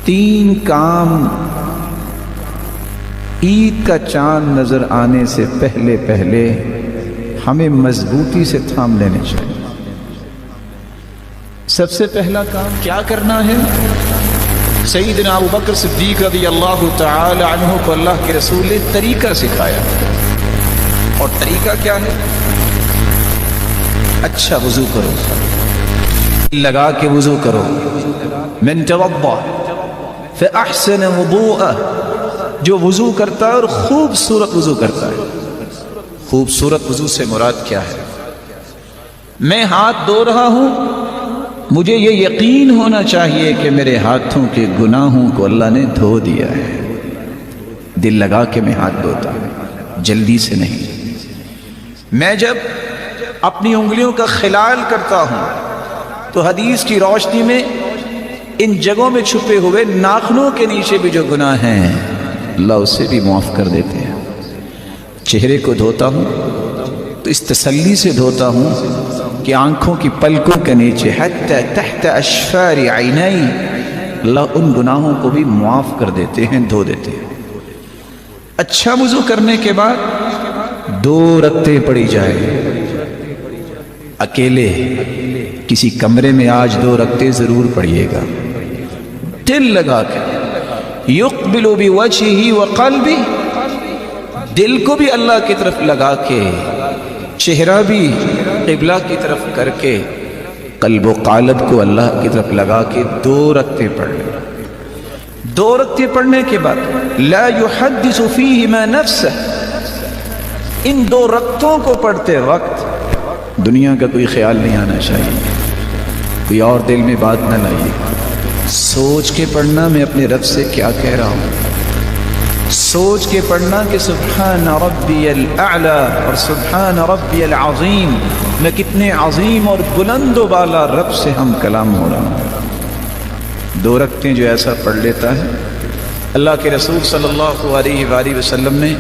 3 کام عید کا چاند نظر آنے سے پہلے پہلے ہمیں مضبوطی سے تھام لینے چاہیے۔ سب سے پہلا کام کیا کرنا ہے؟ سیدنا ابو بکر صدیق رضی اللہ تعالی عنہ کو اللہ کے رسول نے طریقہ سکھایا، اور طریقہ کیا ہے؟ اچھا وضو کرو، لگا کے وضو کرو۔ من توضأ فأحسن وضوءه، جو وضو کرتا ہے اور خوبصورت وضو کرتا ہے۔ خوبصورت وضو سے مراد کیا ہے؟ میں ہاتھ دھو رہا ہوں، مجھے یہ یقین ہونا چاہیے کہ میرے ہاتھوں کے گناہوں کو اللہ نے دھو دیا ہے۔ دل لگا کے میں ہاتھ دھوتا ہوں، جلدی سے نہیں۔ میں جب اپنی انگلیوں کا خلال کرتا ہوں تو حدیث کی روشنی میں ان جگہوں میں چھپے ہوئے ناخنوں کے نیچے بھی جو گناہ ہیں اللہ اسے بھی معاف کر دیتے ہیں۔ چہرے کو دھوتا ہوں تو اس تسلی سے دھوتا ہوں کہ آنکھوں کی پلکوں کے نیچے حتی تحت اشفار عینی اللہ ان گناہوں کو بھی معاف کر دیتے ہیں، دھو دیتے ہیں۔ اچھا وضو کرنے کے بعد 2 رکعتیں پڑھی جائے، اکیلے کسی کمرے میں آج 2 رکعتیں ضرور پڑھیے گا، دل لگا کے۔ یقبل بوجہہ وقلبہ، دل کو بھی اللہ کی طرف لگا کے، چہرہ بھی قبلہ کی طرف کر کے، قلب و قالب کو اللہ کی طرف لگا کے 2 رکعتیں پڑھ لیں۔ 2 رکعتیں پڑھنے کے بعد لا يحدث فیہما نفسہ، ان 2 رکعتوں کو پڑھتے وقت دنیا کا کوئی خیال نہیں آنا چاہیے، کوئی اور دل میں بات نہ لائیے، سوچ کے پڑھنا میں اپنے رب سے کیا کہہ رہا ہوں، سوچ کے پڑھنا کہ سبحان ربی الاعلی اور سبحان ربی العظیم، میں کتنے عظیم اور بلند و بالا رب سے ہم کلام ہو رہا ہوں۔ 2 رکعتیں جو ایسا پڑھ لیتا ہے، اللہ کے رسول صلی اللہ علیہ وآلہ وسلم نے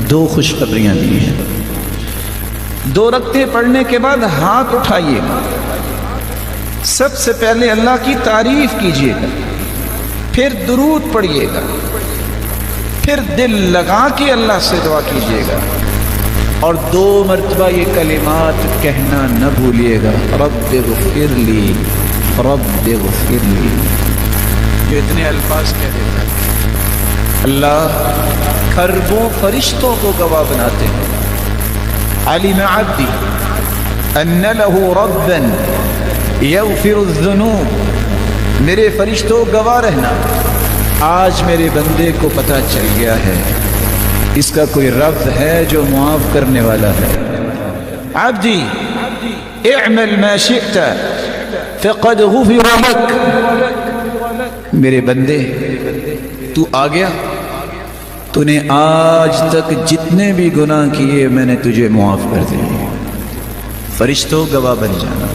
2 خوشخبریاں دی ہیں۔ 2 رکعتیں پڑھنے کے بعد ہاتھ اٹھائیے گا، سب سے پہلے اللہ کی تعریف کیجیے گا، پھر درود پڑھیے گا، پھر دل لگا کے اللہ سے دعا کیجیے گا، اور 2 مرتبہ یہ کلمات کہنا نہ بھولیے گا، رب اغفر لی، رب اغفر لی۔ جو اتنے الفاظ کہہ دیتا ہے اللہ کھربوں فرشتوں کو گواہ بناتے ہیں، علم عبدی ان لہ ربا یغفر الذنوب، میرے فرشتوں گواہ رہنا، آج میرے بندے کو پتہ چل گیا ہے اس کا کوئی رب ہے جو معاف کرنے والا ہے۔ عبدی اعمل ما شئت فقد غفر لک، میرے بندے تو آ گیا، تو نے آج تک جتنے بھی گناہ کیے میں نے تجھے معاف کر دیے۔ فرشتوں گواہ بن جانا۔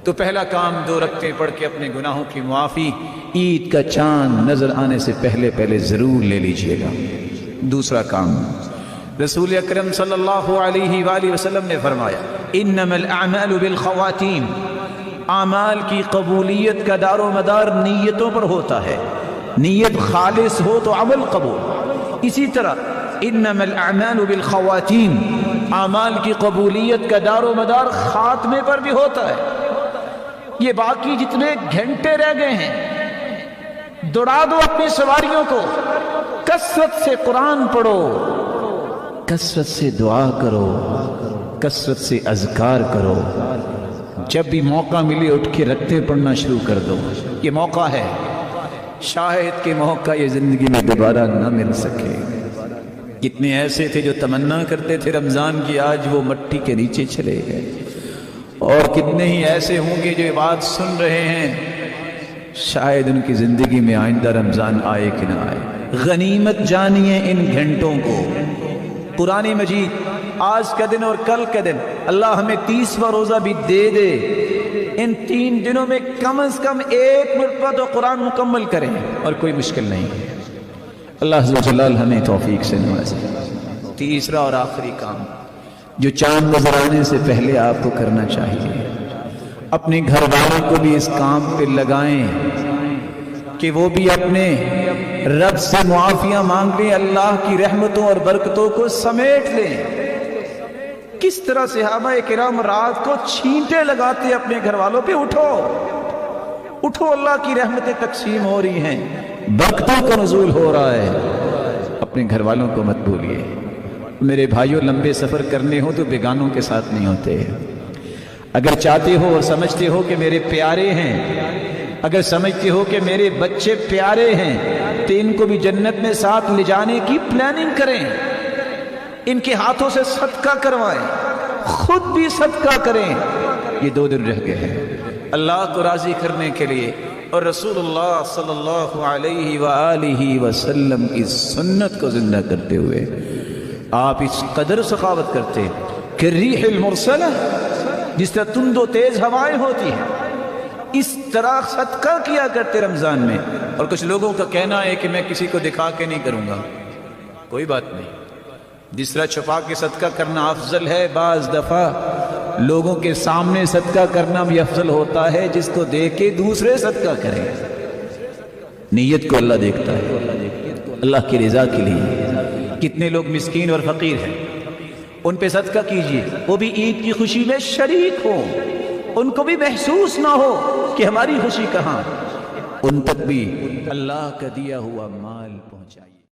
تو پہلا کام 2 رکعتیں پڑھ کے اپنے گناہوں کی معافی عید کا چاند نظر آنے سے پہلے پہلے ضرور لے لیجئے گا۔ دوسرا کام، رسول اکرم صلی اللہ علیہ وآلہ وسلم نے فرمایا انما الاعمال بالخواتیم، اعمال کی قبولیت کا دار و مدار نیتوں پر ہوتا ہے، نیت خالص ہو تو عمل قبول۔ اسی طرح انما الاعمال بالخواتیم، اعمال کی قبولیت کا دار و مدار خاتمے پر بھی ہوتا ہے۔ یہ باقی جتنے گھنٹے رہ گئے ہیں دوڑا دو اپنی سواریوں کو، کثرت سے قرآن پڑھو، کثرت سے دعا کرو، کثرت سے اذکار کرو، جب بھی موقع ملے اٹھ کے رکعتیں پڑھنا شروع کر دو۔ یہ موقع ہے، شاہد کے موقع یہ زندگی میں دوبارہ نہ مل سکے۔ کتنے ایسے تھے جو تمنا کرتے تھے رمضان کی، آج وہ مٹی کے نیچے چلے گئے، اور کتنے ہی ایسے ہوں گے جو یہ بات سن رہے ہیں شاید ان کی زندگی میں آئندہ رمضان آئے کہ نہ آئے۔ غنیمت جانیے ان گھنٹوں کو۔ قرآن مجید آج کا دن اور کل کا دن، اللہ ہمیں 30واں روزہ بھی دے دے، ان 3 دنوں میں کم از کم 1 مرتبہ تو قرآن مکمل کریں، اور کوئی مشکل نہیں ہے۔ اللہ عز و جلال ہمیں توفیق سے نوازے۔ تیسرا اور آخری کام جو چاند نظر آنے سے پہلے آپ کو کرنا چاہیے، اپنے گھر والوں کو بھی اس کام پہ لگائیں کہ وہ بھی اپنے رب سے معافیاں مانگ لیں، اللہ کی رحمتوں اور برکتوں کو سمیٹ لیں۔ کس طرح صحابہ کرام رات کو چھینٹے لگاتے اپنے گھر والوں پہ، اٹھو اٹھو، اللہ کی رحمتیں تقسیم ہو رہی ہیں، برکتوں کا نزول ہو رہا ہے، اپنے گھر والوں کو مت بھولیے۔ میرے بھائیوں، لمبے سفر کرنے ہو تو بیگانوں کے ساتھ نہیں ہوتے۔ اگر چاہتے ہو اور سمجھتے ہو کہ میرے پیارے ہیں، اگر سمجھتے ہو کہ میرے بچے پیارے ہیں، تو ان کو بھی جنت میں ساتھ لے جانے کی پلاننگ کریں، ان کے ہاتھوں سے صدقہ کروائیں، خود بھی صدقہ کریں۔ یہ 2 دن رہ گئے ہیں اللہ کو راضی کرنے کے لیے اور رسول اللہ صلی اللہ علیہ وآلہ وسلم کی سنت کو زندہ کرتے ہوئے آپ اس قدر سخاوت کرتے کہ ریح المرسلہ، جس طرح تند و تیز ہوائیں ہوتی ہیں، اس طرح صدقہ کیا کرتے رمضان میں۔ اور کچھ لوگوں کا کہنا ہے کہ میں کسی کو دکھا کے نہیں کروں گا، کوئی بات نہیں، جس طرح چھپا کے صدقہ کرنا افضل ہے، بعض دفعہ لوگوں کے سامنے صدقہ کرنا بھی افضل ہوتا ہے، جس کو دیکھ کے دوسرے صدقہ کریں۔ نیت کو اللہ دیکھتا ہے، اللہ کی رضا کے لیے۔ کتنے لوگ مسکین اور فقیر ہیں، ان پہ صدقہ کیجئے، وہ بھی عید کی خوشی میں شریک ہوں، ان کو بھی محسوس نہ ہو کہ ہماری خوشی کہاں، ان تک بھی اللہ کا دیا ہوا مال پہنچائیے۔